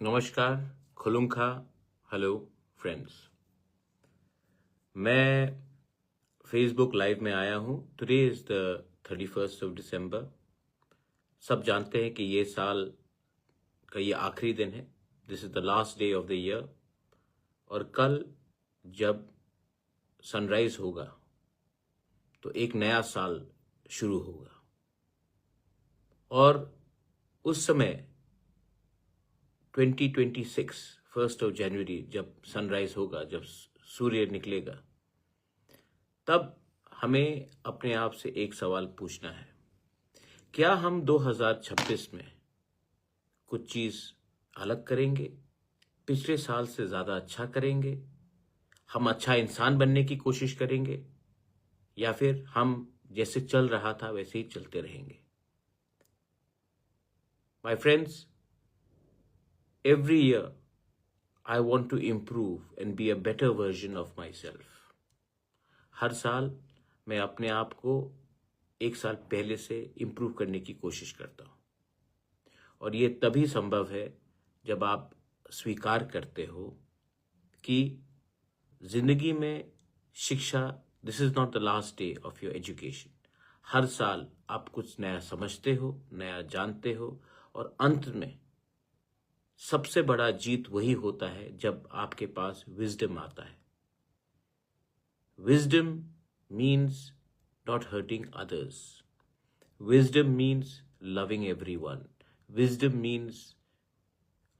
नमस्कार, खुलुमखा, hello friends. मैं Facebook live में आया हूँ। Today is the 31st of December. सब जानते हैं कि ये साल का ये आखिरी दिन है। This is the last day of the year. और कल जब सनराइज होगा तो एक नया साल शुरू होगा। और उस समय 2026 1st ऑफ जनवरी जब सनराइज होगा, जब सूर्य निकलेगा, तब हमें अपने आप से एक सवाल पूछना है, क्या हम 2026 में कुछ चीज़ अलग करेंगे, पिछले साल से ज़्यादा अच्छा करेंगे, हम अच्छा इंसान बनने की कोशिश करेंगे, या फिर हम जैसे चल रहा था वैसे ही चलते रहेंगे। My friends, every year I want to improve and be a better version of myself. हर साल मैं अपने आप को एक साल पहले से इम्प्रूव करने की कोशिश करता हूँ। और ये तभी संभव है जब आप स्वीकार करते हो कि जिंदगी में शिक्षा, this is not the last day of your education. हर साल आप कुछ नया समझते हो, नया जानते हो, और अंत में सबसे बड़ा जीत वही होता है जब आपके पास विजडम आता है। Wisdom means not hurting others. Wisdom means loving everyone. Wisdom means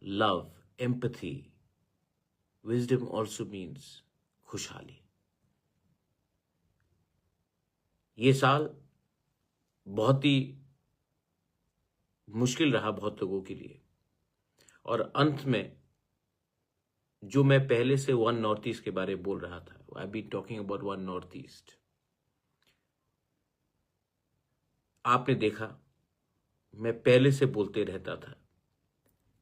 love, empathy. Wisdom also means खुशहाली। ये साल बहुत ही मुश्किल रहा बहुत लोगों के लिए। और अंत में जो मैं पहले से वन नॉर्थ ईस्ट के बारे में बोल रहा था, I been talking about one north east. आपने देखा, मैं पहले से बोलते रहता था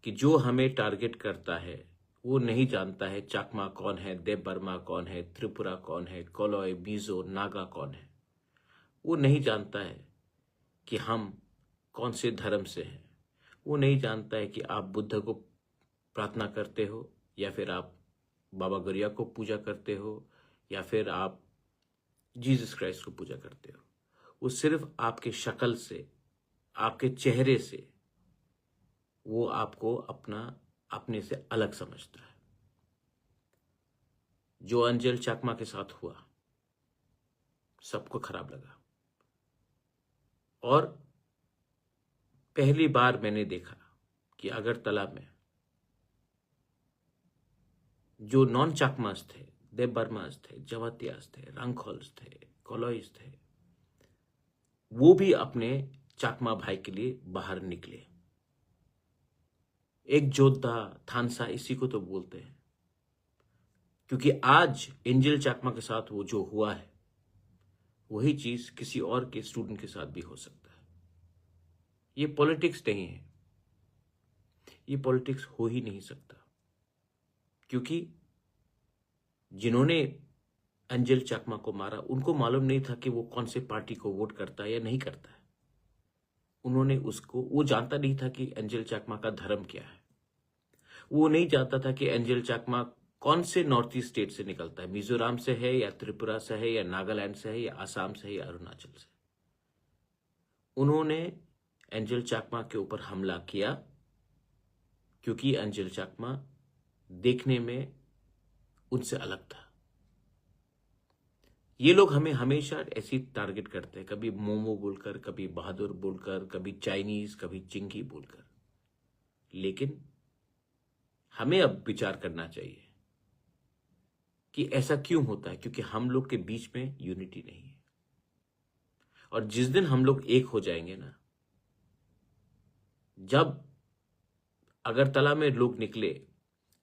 कि जो हमें टारगेट करता है वो नहीं जानता है चाकमा कौन है, देव बर्मा कौन है, त्रिपुरा कौन है, कोलोय, बीजो, नागा कौन है। वो नहीं जानता है कि हम कौन से धर्म से हैं। वो नहीं जानता है कि आप बुद्ध को प्रार्थना करते हो, या फिर आप बाबा गरिया को पूजा करते हो, या फिर आप जीसस क्राइस्ट को पूजा करते हो। वो सिर्फ आपके शक्ल से, आपके चेहरे से वो आपको अपने से अलग समझता है। जो अंजल चाकमा के साथ हुआ सबको खराब लगा। और पहली बार मैंने देखा कि अगरतला में जो नॉन चाकमास थे, देव बर्मास थे, जवातियास थे, रंगखोल्स थे, कोलोइस थे, वो भी अपने चाकमा भाई के लिए बाहर निकले। एक जोधा, थानसा, इसी को तो बोलते हैं। क्योंकि आज एंजल चाकमा के साथ वो जो हुआ है, वही चीज किसी और के स्टूडेंट के साथ भी हो सकता है। ये पॉलिटिक्स नहीं है, ये पॉलिटिक्स हो ही नहीं सकता। क्योंकि जिन्होंने अंजल चाकमा को मारा, उनको मालूम नहीं था कि वो कौन से पार्टी को वोट करता है या नहीं करता है। वो जानता नहीं था कि अंजल चाकमा का धर्म क्या है। वो नहीं जानता था कि अंजल चाकमा कौन से नॉर्थ ईस्ट स्टेट से निकलता है, मिजोरम से है या त्रिपुरा से है या नागालैंड से है या आसाम से है या अरुणाचल से। उन्होंने अंजल चाकमा के ऊपर हमला किया क्योंकि अंजल चाकमा देखने में उनसे अलग था। ये लोग हमें हमेशा ऐसी टारगेट करते हैं, कभी मोमो बोलकर, कभी बहादुर बोलकर, कभी चाइनीज, कभी चिंकी बोलकर। लेकिन हमें अब विचार करना चाहिए कि ऐसा क्यों होता है। क्योंकि हम लोग के बीच में यूनिटी नहीं है। और जिस दिन हम लोग एक हो जाएंगे ना, जब अगरतला में लोग निकले,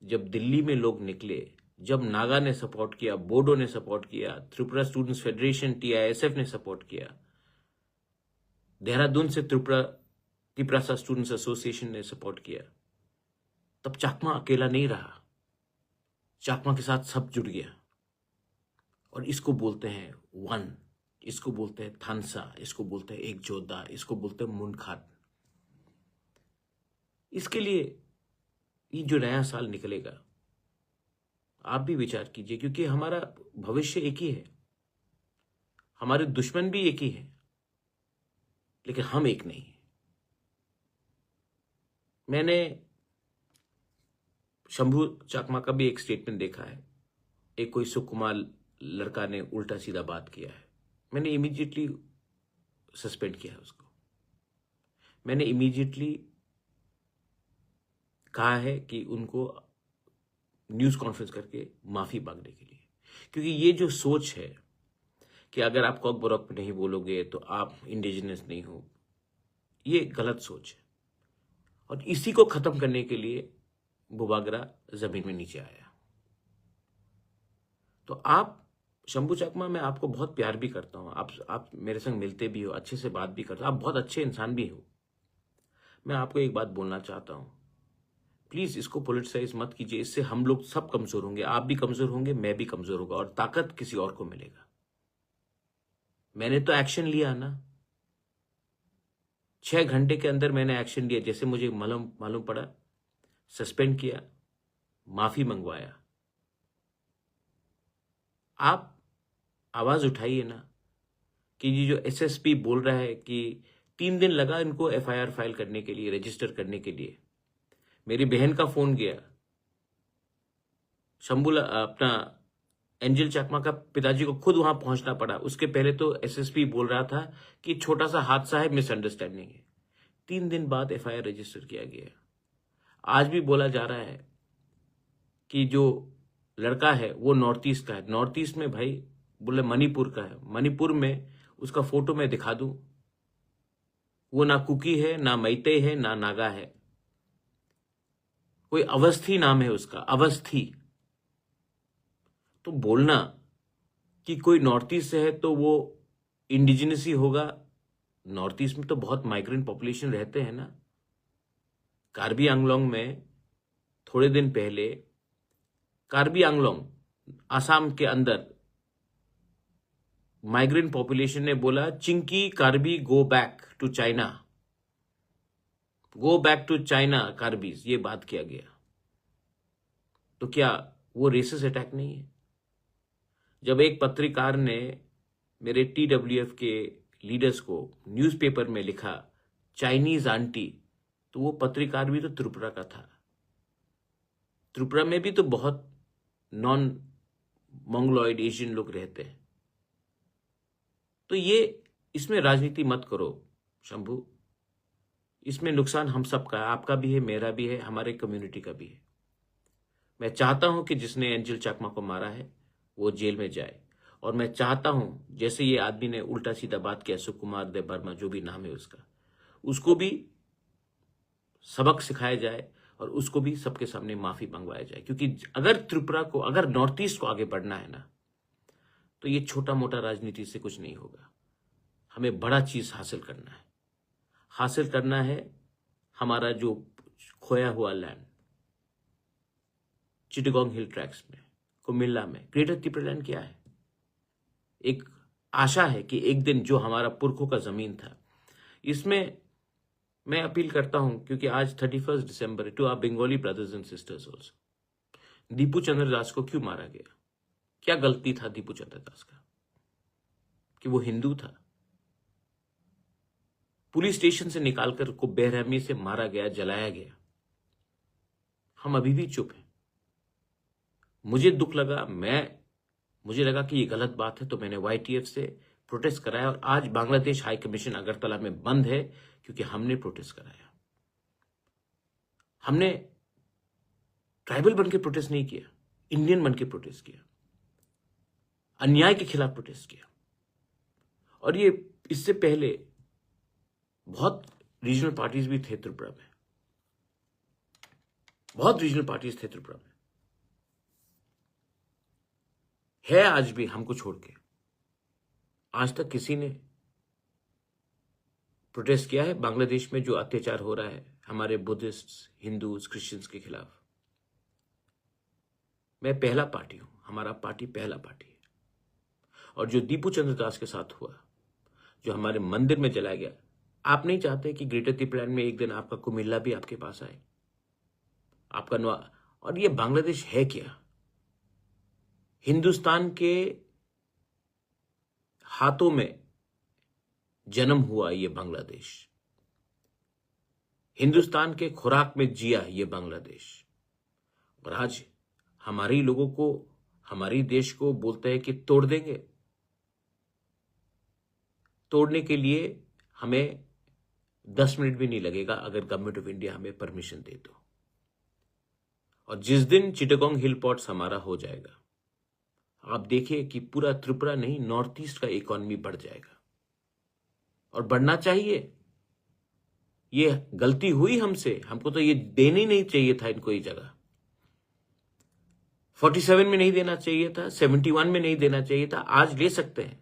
जब दिल्ली में लोग निकले, जब नागा ने सपोर्ट किया, बोडो ने सपोर्ट किया, त्रिपुरा स्टूडेंट्स फेडरेशन TISF ने सपोर्ट किया, देहरादून से त्रिपुरा स्टूडेंट्स एसोसिएशन ने सपोर्ट किया, तब चाकमा अकेला नहीं रहा। चाकमा के साथ सब जुड़ गया। और इसको बोलते हैं वन, इसको बोलते हैं थानसा, इसको बोलते हैं एक जोधा, इसको बोलते हैं मुंडखाट। इसके लिए ये जो नया साल निकलेगा, आप भी विचार कीजिए, क्योंकि हमारा भविष्य एक ही है, हमारे दुश्मन भी एक ही है, लेकिन हम एक नहीं है। मैंने शंभू चाकमा का भी एक स्टेटमेंट देखा है, एक कोई सुकुमार लड़का ने उल्टा सीधा बात किया है, मैंने इमीडिएटली सस्पेंड किया है उसको। मैंने इमीडिएटली कहा है कि उनको न्यूज़ कॉन्फ्रेंस करके माफ़ी मांगने के लिए, क्योंकि ये जो सोच है कि अगर आप कॉक बॉरोक पे नहीं बोलोगे तो आप इंडिजिनस नहीं हो, ये गलत सोच है। और इसी को ख़त्म करने के लिए बुबागरा ज़मीन में नीचे आया। तो आप शंभू चाकमा, मैं आपको बहुत प्यार भी करता हूँ, आप मेरे संग मिलते भी हो, अच्छे से बात भी करते हो, आप बहुत अच्छे इंसान भी हो। मैं आपको एक बात बोलना चाहता हूँ, प्लीज़ इसको पॉलिटिसाइज मत कीजिए, इससे हम लोग सब कमज़ोर होंगे, आप भी कमज़ोर होंगे, मैं भी कमज़ोर होगा, और ताकत किसी और को मिलेगा। मैंने तो एक्शन लिया ना, 6 घंटे के अंदर मैंने एक्शन लिया, जैसे मुझे मालूम पड़ा, सस्पेंड किया, माफ़ी मंगवाया। आप आवाज़ उठाइए ना कि ये जो एसएसपी बोल रहा है कि 3 दिन लगा इनको एफआईआर फाइल करने के लिए, रजिस्टर करने के लिए। मेरी बहन का फोन गया, शंभू अपना एंजल चाकमा का पिताजी को खुद वहां पहुंचना पड़ा। उसके पहले तो एसएसपी बोल रहा था कि छोटा सा हादसा है, मिसअंडरस्टैंडिंग है। 3 दिन बाद एफआईआर रजिस्टर किया गया। आज भी बोला जा रहा है कि जो लड़का है वो नॉर्थ ईस्ट का है। नॉर्थ ईस्ट में भाई बोले मणिपुर का है, मणिपुर में उसका फोटो मैं दिखा दूं, वो ना कुकी है, ना मैतेई है, ना नागा है, कोई अवस्थी नाम है उसका, अवस्थी। तो बोलना कि कोई नॉर्थ ईस्ट से है तो वो इंडिजिनस ही होगा, नॉर्थ ईस्ट में तो बहुत माइग्रेंट पॉपुलेशन रहते हैं ना। कार्बी आंगलोंग में थोड़े दिन पहले, कार्बी आंगलोंग आसाम के अंदर, माइग्रेंट पॉपुलेशन ने बोला chinky Karbi go back to China, go back to China Karbis, ये बात किया गया। तो क्या वो रेसिस्ट अटैक नहीं है? जब एक पत्रकार ने मेरे टीडब्ल्यूएफ के लीडर्स को न्यूज़पेपर में लिखा चाइनीज आंटी, तो वो पत्रकार भी तो त्रिपुरा का था। त्रिपुरा में भी तो बहुत नॉन मंगोलॉइड एशियन लोग रहते हैं। तो ये इसमें राजनीति मत करो शंभू, इसमें नुकसान हम सबका है, आपका भी है, मेरा भी है, हमारे कम्युनिटी का भी है। मैं चाहता हूं कि जिसने एंजल चाकमा को मारा है वो जेल में जाए, और मैं चाहता हूं जैसे ये आदमी ने उल्टा सीधा बात किया, सुकुमार देव वर्मा जो भी नाम है उसका, उसको भी सबक सिखाया जाए और उसको भी सबके सामने माफी मंगवाया जाए। क्योंकि अगर त्रिपुरा को, अगर नॉर्थ ईस्ट को आगे बढ़ना है ना, तो ये छोटा मोटा राजनीति से कुछ नहीं होगा। हमें बड़ा चीज हासिल करना है हमारा जो खोया हुआ लैंड, चिटगोंग हिल ट्रैक्स में, कुमिल्ला में, ग्रेटर त्रिपुरालैंड क्या है? एक आशा है कि एक दिन जो हमारा पुरखों का जमीन था, इसमें मैं अपील करता हूं, क्योंकि आज 31 दिसंबर, to our Bengali brothers and sisters also, Dipu Chandra Das को क्यों मारा गया? क्या गलती था दीपू चंद्र दास का कि वो हिंदू था? पुलिस स्टेशन से निकालकर को बेरहमी से मारा गया, जलाया गया। हम अभी भी चुप हैं। मुझे दुख लगा, मुझे लगा कि ये गलत बात है, तो मैंने YTF से प्रोटेस्ट कराया, और आज बांग्लादेश हाई कमीशन अगरतला में बंद है क्योंकि हमने प्रोटेस्ट कराया। हमने ट्राइबल बनके प्रोटेस्ट नहीं किया, इंडियन बनके प्रोटेस्ट किया, अन्याय के खिलाफ प्रोटेस्ट किया। और ये इससे पहले बहुत रीजनल पार्टीज भी थे त्रिपुरा में, बहुत रीजनल पार्टीज थे त्रिपुरा में, है आज भी हमको छोड़ के। आज तक किसी ने प्रोटेस्ट किया है बांग्लादेश में जो अत्याचार हो रहा है हमारे बुद्धिस्ट, हिंदूज, क्रिश्चियंस के खिलाफ? मैं पहला पार्टी हूं, हमारा पार्टी पहला पार्टी है। और जो दीपू चंद्र दास के साथ हुआ, जो हमारे मंदिर में जलाया गया, आप नहीं चाहते कि ग्रेटर त्रिपुरालैंड में एक दिन आपका कुमिल्ला भी आपके पास आए? आपका और ये बांग्लादेश है क्या? हिंदुस्तान के हाथों में जन्म हुआ ये बांग्लादेश, हिंदुस्तान के खुराक में जिया ये बांग्लादेश, और आज हमारे ही लोगों को, हमारी देश को बोलते हैं कि तोड़ देंगे। तोड़ने के लिए हमें 10 मिनट भी नहीं लगेगा अगर गवर्नमेंट ऑफ इंडिया हमें परमिशन दे तो। और जिस दिन चिटागोंग हिल पोर्ट्स हमारा हो जाएगा, आप देखिए कि पूरा त्रिपुरा नहीं, नॉर्थ ईस्ट का इकोनॉमी बढ़ जाएगा, और बढ़ना चाहिए। ये गलती हुई हमसे, हमको तो ये देना ही नहीं चाहिए था इनको ये जगह। 47 में नहीं देना चाहिए था, 71 में नहीं देना चाहिए था, आज ले सकते हैं,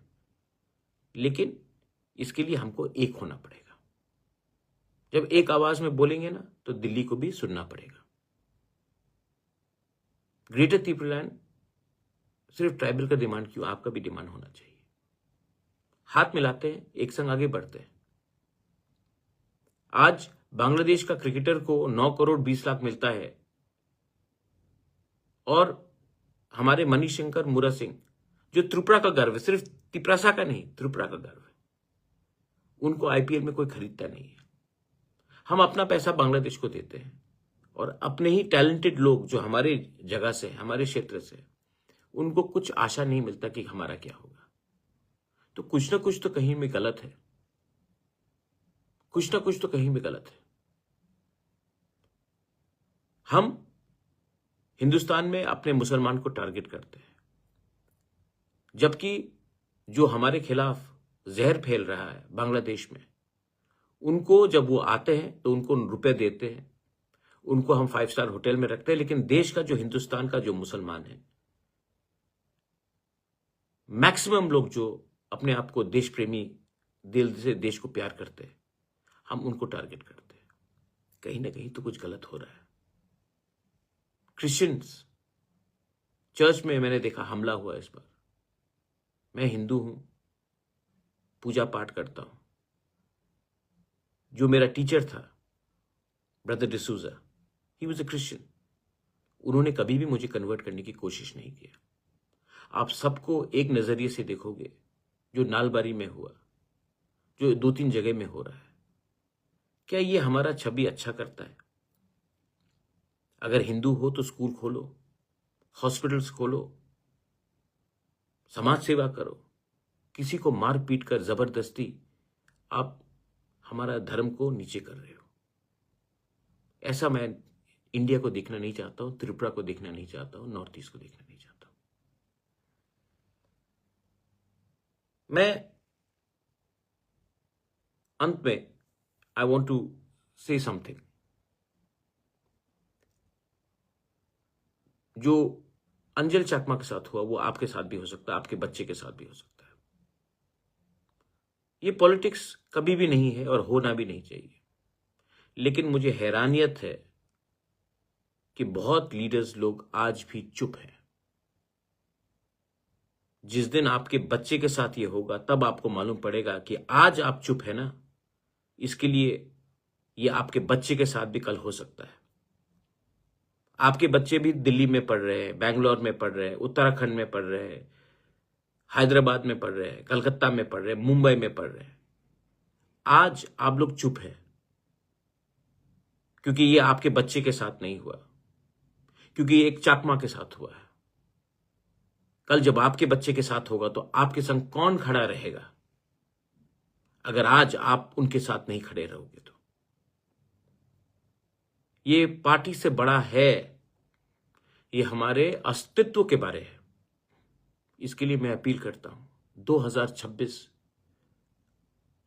लेकिन इसके लिए हमको एक होना पड़ेगा। जब एक आवाज में बोलेंगे ना, तो दिल्ली को भी सुनना पड़ेगा। ग्रेटर त्रिपुरालैंड सिर्फ ट्राइबल का डिमांड क्यों, आपका भी डिमांड होना चाहिए। हाथ मिलाते हैं, एक संग आगे बढ़ते हैं। आज बांग्लादेश का क्रिकेटर को 9 करोड़ 20 लाख मिलता है, और हमारे मणिशंकर मुरा सिंह, जो त्रिपुरा का गर्व है, सिर्फ तिपरासा का नहीं, त्रिपुरा का गर्व है, उनको आईपीएल में कोई खरीदता नहीं है। हम अपना पैसा बांग्लादेश को देते हैं, और अपने ही टैलेंटेड लोग जो हमारे जगह से, हमारे क्षेत्र से, उनको कुछ आशा नहीं मिलता कि हमारा क्या होगा। तो कुछ ना कुछ तो कहीं में गलत है, कुछ ना कुछ तो कहीं में गलत है। हम हिंदुस्तान में अपने मुसलमान को टारगेट करते हैं, जबकि जो हमारे खिलाफ जहर फैल रहा है बांग्लादेश में, उनको जब वो आते हैं तो उनको रुपए देते हैं, उनको हम 5 स्टार होटल में रखते हैं, लेकिन देश का जो, हिंदुस्तान का जो मुसलमान है, मैक्सिमम लोग जो अपने आप को देश प्रेमी, दिल से देश को प्यार करते हैं, हम उनको टारगेट करते हैं। कहीं ना कहीं तो कुछ गलत हो रहा है। क्रिश्चियंस चर्च में मैंने देखा हमला हुआ इस बार। मैं हिंदू हूं, पूजा पाठ करता हूं। जो मेरा टीचर था, brother D'Souza, he was a Christian. उन्होंने कभी भी मुझे कन्वर्ट करने की कोशिश नहीं किया। आप सबको एक नजरिए से देखोगे, जो नालबारी में हुआ, जो 2-3 जगह में हो रहा है, क्या ये हमारा छवि अच्छा करता है? अगर हिंदू हो तो स्कूल खोलो, हॉस्पिटल्स खोलो, समाज सेवा करो। किसी को मार पीट कर जबरदस्ती आप हमारा धर्म को नीचे कर रहे हो। ऐसा मैं इंडिया को देखना नहीं चाहता हूं, त्रिपुरा को देखना नहीं चाहता हूं, नॉर्थ ईस्ट को देखना नहीं चाहता हूं। मैं अंत में I want to say something. जो अंजल चकमा के साथ हुआ, वो आपके साथ भी हो सकता है, आपके बच्चे के साथ भी हो सकता है। ये पॉलिटिक्स कभी भी नहीं है और होना भी नहीं चाहिए, लेकिन मुझे हैरानियत है कि बहुत लीडर्स लोग आज भी चुप हैं। जिस दिन आपके बच्चे के साथ ये होगा, तब आपको मालूम पड़ेगा कि आज आप चुप है ना, इसके लिए ये आपके बच्चे के साथ भी कल हो सकता है। आपके बच्चे भी दिल्ली में पढ़ रहे हैं, बैंगलोर में पढ़ रहे हैं, उत्तराखंड में पढ़ रहे हैं, हैदराबाद में पढ़ रहे हैं, कलकत्ता में पढ़ रहे हैं, मुंबई में पढ़ रहे हैं। आज आप लोग चुप हैं क्योंकि ये आपके बच्चे के साथ नहीं हुआ, क्योंकि ये एक चाकमा के साथ हुआ है। कल जब आपके बच्चे के साथ होगा तो आपके संग कौन खड़ा रहेगा, अगर आज आप उनके साथ नहीं खड़े रहोगे तो? ये पार्टी से बड़ा है, ये हमारे अस्तित्व के बारे है। इसके लिए मैं अपील करता हूं, 2026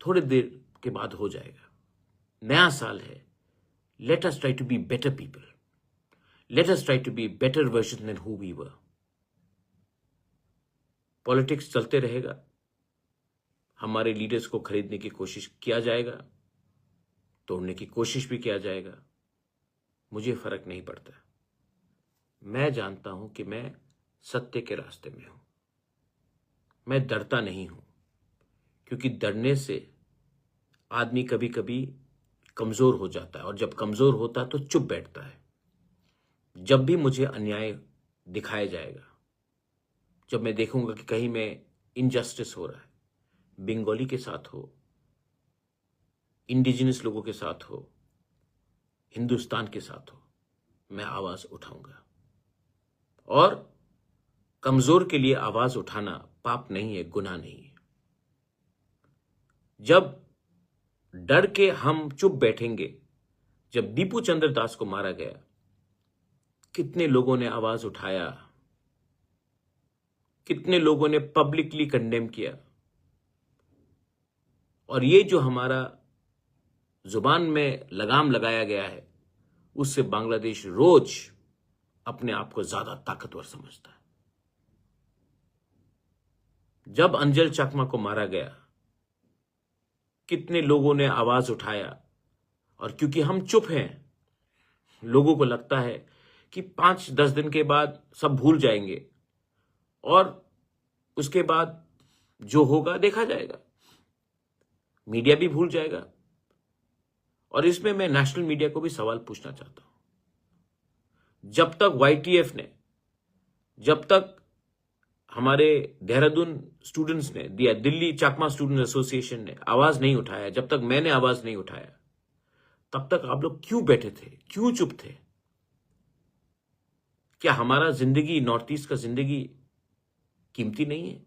थोड़ी देर के बाद हो जाएगा, नया साल है। Let us try to be better people, let us try to be better version than who we were. Politics चलते रहेगा, हमारे लीडर्स को खरीदने की कोशिश किया जाएगा, तोड़ने की कोशिश भी किया जाएगा, मुझे फर्क नहीं पड़ता। मैं जानता हूं कि मैं सत्य के रास्ते में हूं, मैं डरता नहीं हूं, क्योंकि डरने से आदमी कभी कभी कमजोर हो जाता है, और जब कमजोर होता है तो चुप बैठता है। जब भी मुझे अन्याय दिखाया जाएगा, जब मैं देखूंगा कि कहीं में इनजस्टिस हो रहा है, बंगाली के साथ हो, इंडिजिनस लोगों के साथ हो, हिंदुस्तान के साथ हो, मैं आवाज उठाऊंगा। और कमजोर के लिए आवाज उठाना पाप नहीं है, गुनाह नहीं है। जब डर के हम चुप बैठेंगे, जब दीपू चंद्र दास को मारा गया, कितने लोगों ने आवाज उठाया, कितने लोगों ने पब्लिकली कंडेम किया। और ये जो हमारा जुबान में लगाम लगाया गया है, उससे बांग्लादेश रोज अपने आप को ज्यादा ताकतवर समझता है। जब अंजल चकमा को मारा गया, कितने लोगों ने आवाज उठाया, और क्योंकि हम चुप हैं, लोगों को लगता है कि 5-10 दिन के बाद सब भूल जाएंगे और उसके बाद जो होगा देखा जाएगा, मीडिया भी भूल जाएगा। और इसमें मैं नेशनल मीडिया को भी सवाल पूछना चाहता हूं। जब तक YTF ने, जब तक हमारे देहरादून स्टूडेंट्स ने दिया, दिल्ली चाकमा स्टूडेंट एसोसिएशन ने आवाज नहीं उठाया, जब तक मैंने आवाज नहीं उठाया, तब तक आप लोग क्यों बैठे थे, क्यों चुप थे? क्या हमारा जिंदगी, नॉर्थ ईस्ट का जिंदगी कीमती नहीं है?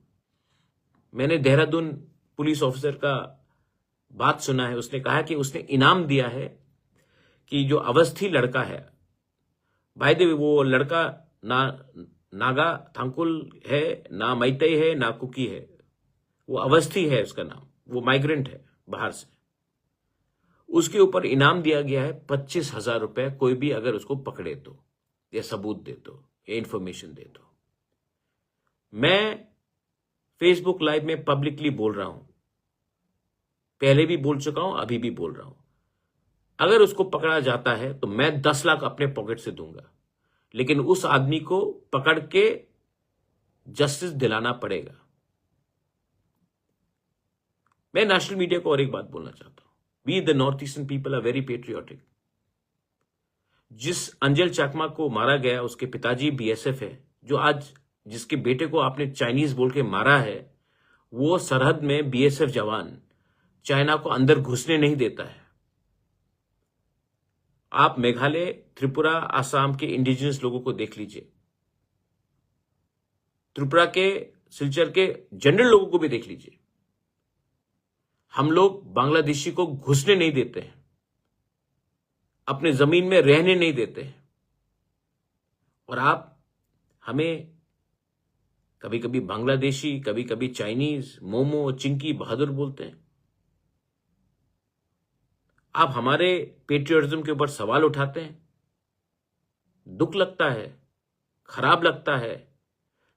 मैंने देहरादून पुलिस ऑफिसर का बात सुना है, उसने कहा कि उसने इनाम दिया है कि जो अवस्थी लड़का है, बाय द वे वो लड़का ना नागा थांकुल है, ना मैतई है, ना कुकी है, वो अवस्थी है उसका नाम, वो माइग्रेंट है बाहर से। उसके ऊपर इनाम दिया गया है 25,000 रुपए, कोई भी अगर उसको पकड़े तो, या सबूत दे तो, या इंफॉर्मेशन दे तो। मैं फेसबुक लाइव में पब्लिकली बोल रहा हूं, पहले भी बोल चुका हूं, अभी भी बोल रहा हूं, अगर उसको पकड़ा जाता है तो मैं 10 लाख अपने पॉकेट से दूंगा, लेकिन उस आदमी को पकड़ के जस्टिस दिलाना पड़ेगा। मैं नेशनल मीडिया को और एक बात बोलना चाहता हूं, we the north eastern people are very patriotic. जिस अंजल चकमा को मारा गया, उसके पिताजी BSF है, जो आज जिसके बेटे को आपने चाइनीज बोल के मारा है, वो सरहद में BSF जवान चाइना को अंदर घुसने नहीं देता है। आप मेघालय, त्रिपुरा, आसाम के इंडिजिनस लोगों को देख लीजिए, त्रिपुरा के, सिलचर के जनरल लोगों को भी देख लीजिए। हम लोग बांग्लादेशी को घुसने नहीं देते हैं, अपने जमीन में रहने नहीं देते हैं। और आप हमें कभी कभी बांग्लादेशी, कभी कभी चाइनीज, मोमो, चिंकी, बहादुर बोलते हैं। आप हमारे पेट्रियटिज्म के ऊपर सवाल उठाते हैं। दुख लगता है, खराब लगता है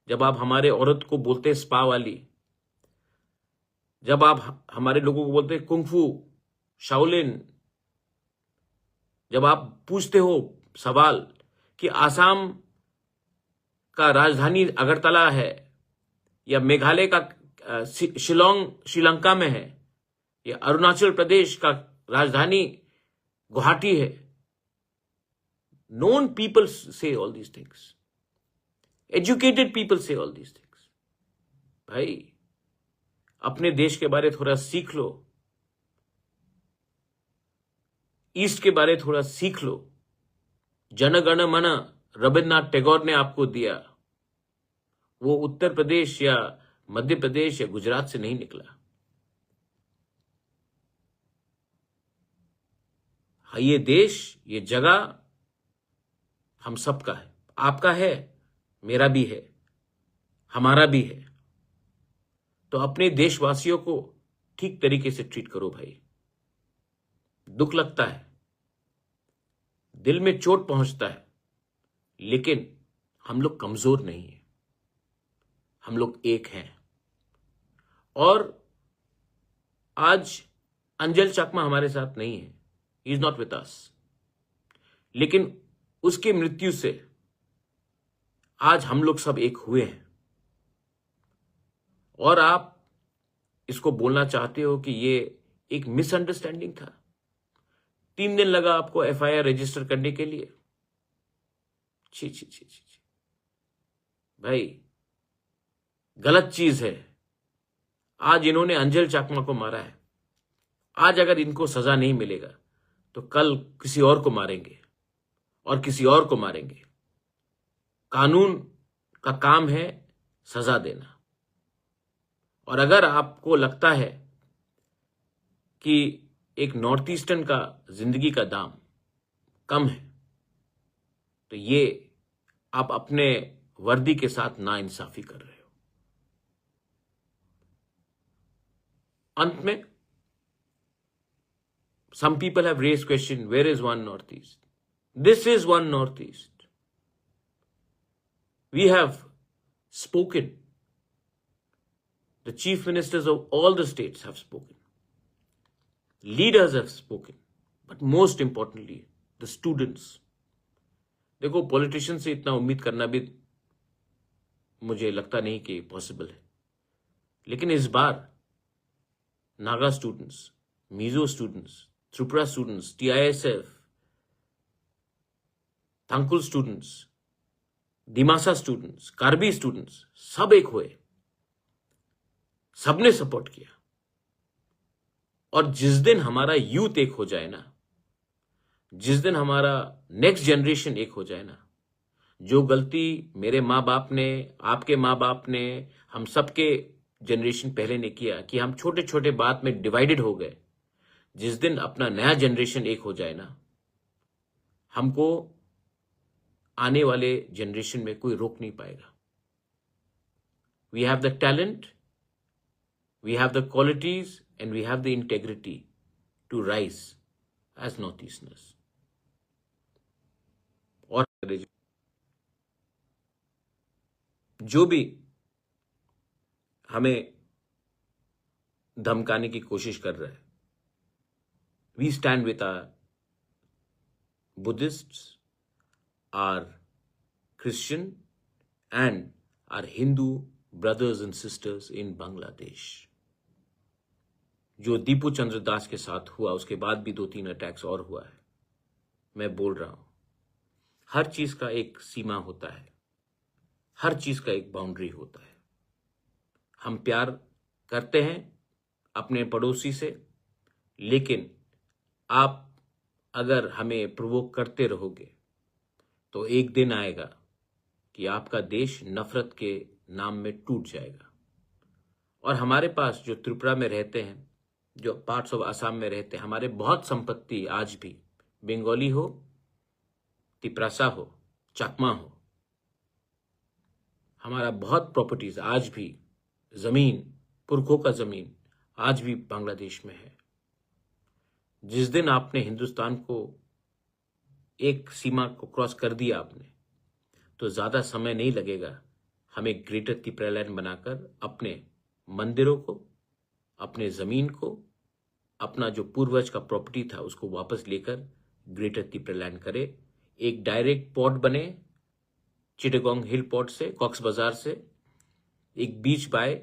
जब आप हमारे औरत को बोलते हैं स्पा वाली, जब आप हमारे लोगों को बोलते हैं कुंफू, शाओलिन, जब आप पूछते हो सवाल कि आसाम का राजधानी अगरतला है, या मेघालय का शिलोंग श्रीलंका में है, या अरुणाचल प्रदेश का राजधानी गुवाहाटी है। नोन पीपल से all these things, educated people से ऑल दीज थिंग्स। भाई, अपने देश के बारे थोड़ा सीख लो, ईस्ट के बारे थोड़ा सीख लो। जन गण मन रविन्द्रनाथ टैगोर ने आपको दिया, वो उत्तर प्रदेश या मध्य प्रदेश या गुजरात से नहीं निकला। ये देश, ये जगह हम सबका है, आपका है, मेरा भी है, हमारा भी है। तो अपने देशवासियों को ठीक तरीके से ट्रीट करो भाई। दुख लगता है, दिल में चोट पहुंचता है, लेकिन हम लोग कमजोर नहीं है, हम लोग एक हैं। और आज अंजल चकमा हमारे साथ नहीं है, he is not with us, लेकिन उसकी मृत्यु से आज हम लोग सब एक हुए हैं। और आप इसको बोलना चाहते हो कि ये एक मिसअंडरस्टैंडिंग था। 3 दिन लगा आपको FIR रजिस्टर करने के लिए, छी छी छी छी छी। भाई गलत चीज है। आज इन्होंने अंजल चाकमा को मारा है, आज अगर इनको सजा नहीं मिलेगा तो कल किसी और को मारेंगे और किसी और को मारेंगे। कानून का काम है सजा देना। और अगर आपको लगता है कि एक नॉर्थ ईस्टर्न का जिंदगी का दाम कम है, तो ये आप अपने वर्दी के साथ नाइंसाफी कर रहे हो। अंत में some people have raised question, where is one Northeast? This is one Northeast. We have spoken. The chief ministers of all the states have spoken. Leaders have spoken. But most importantly, the students. देखो, politician से इतना उम्मीद करना भी मुझे लगता नहीं कि पॉसिबल है, लेकिन इस बार Naga students, Mizo students, Tripura students, TISF, Tangkhul students, Dimasa students, Karbi students, सब एक हुए, सबने सपोर्ट किया। और जिस दिन हमारा यूथ एक हो जाए ना, जिस दिन हमारा नेक्स्ट जनरेशन एक हो जाए ना, जो गलती मेरे माँ बाप ने, आपके माँ बाप ने, हम सबके जनरेशन पहले ने किया कि हम छोटे छोटे बात में डिवाइडेड हो गए, जिस दिन अपना नया जनरेशन एक हो जाए ना, हमको आने वाले जनरेशन में कोई रोक नहीं पाएगा। We have the talent, we have the qualities and we have the integrity to rise as north easterners. और जो भी हमें धमकाने की कोशिश कर रहा है, we stand with our Buddhists, our Christian and our Hindu brothers and sisters in Bangladesh. जो दीपू चंद्र दास के साथ हुआ, उसके बाद भी 2-3 अटैक्स और हुआ है। मैं बोल रहा हूं, हर चीज का एक सीमा होता है, हर चीज का एक बाउंड्री होता है। हम प्यार करते हैं अपने पड़ोसी से, लेकिन आप अगर हमें प्रोवोक करते रहोगे तो एक दिन आएगा कि आपका देश नफरत के नाम में टूट जाएगा। और हमारे पास जो त्रिपुरा में रहते हैं, जो पार्ट्स ऑफ असम में रहते हैं, हमारे बहुत संपत्ति आज भी, बंगाली हो, तिपरासा हो, चकमा हो, हमारा बहुत प्रॉपर्टीज आज भी, जमीन, पुरखों का जमीन आज भी बांग्लादेश में है। जिस दिन आपने हिंदुस्तान को एक सीमा को क्रॉस कर दिया आपने, तो ज्यादा समय नहीं लगेगा हमें ग्रेटर त्रिपुरालैंड बनाकर अपने मंदिरों को, अपने जमीन को, अपना जो पूर्वज का प्रॉपर्टी था उसको वापस लेकर ग्रेटर त्रिपुरालैंड करे। एक डायरेक्ट पोर्ट बने चिटागोंग हिल पोर्ट से, कॉक्स बाजार से, एक बीच पाए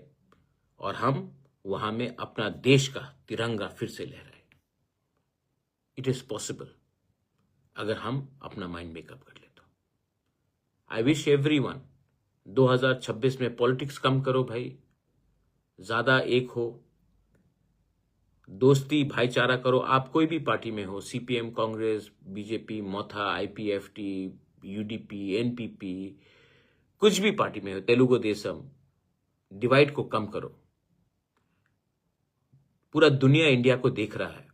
और हम वहां में अपना देश का तिरंगा फिर से लहराए। इट इज पॉसिबल अगर हम अपना माइंड मेकअप कर ले तो। आई विश एवरीवन 2026 में पॉलिटिक्स कम करो भाई, ज्यादा एक हो, दोस्ती भाईचारा करो। आप कोई भी पार्टी में हो, CPM, कांग्रेस, BJP, मोथा, IPFT, UDP, NPP, कुछ भी पार्टी में हो, तेलुगु देशम, डिवाइड को कम करो। पूरा दुनिया इंडिया को देख रहा है,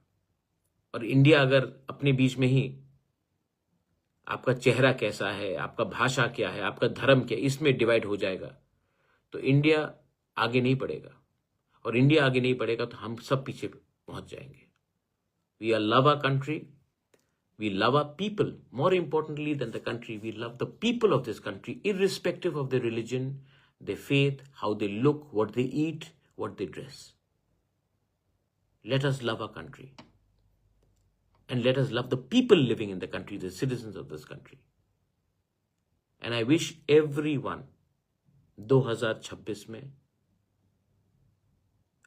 और इंडिया अगर अपने बीच में ही आपका चेहरा कैसा है, आपका भाषा क्या है, आपका धर्म क्या है, इसमें डिवाइड हो जाएगा तो इंडिया आगे नहीं बढ़ेगा, और इंडिया आगे नहीं बढ़ेगा तो हम सब पीछे पहुंच जाएंगे। We are love our country, we love our people, more importantly than the country, we love the people of this country, irrespective of their religion, their faith, how they look, what they eat, what they dress. Let us love our country, and let us love the people living in the country, the citizens of this country. And I wish everyone 2026 में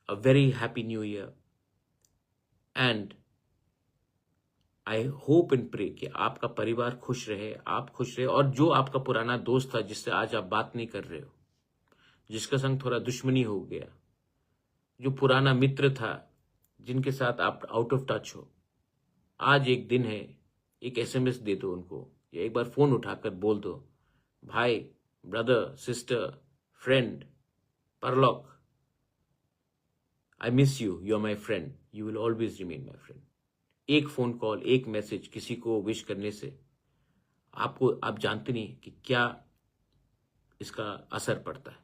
a very happy new year, and I hope and pray कि आपका परिवार खुश रहे, आप खुश रहे, और जो आपका पुराना दोस्त था जिससे आज आप बात नहीं कर रहे हो, जिसका संग थोड़ा दुश्मनी हो गया, जो पुराना मित्र था जिनके साथ आप आउट ऑफ टच हो, आज एक दिन है, एक एसएमएस दे दो उनको, या एक बार फोन उठाकर बोल दो, भाई, ब्रदर, सिस्टर, फ्रेंड, परलोक, I miss you, you are my friend, you will always remain my friend. एक फोन कॉल, एक मैसेज किसी को विश करने से आप जानते नहीं कि क्या इसका असर पड़ता है,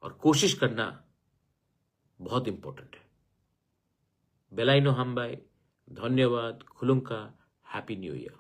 और कोशिश करना बहुत इंपॉर्टेंट है। बेलाइनो हमबाई, धन्यवाद, खुलुंका, हैप्पी न्यू ईयर।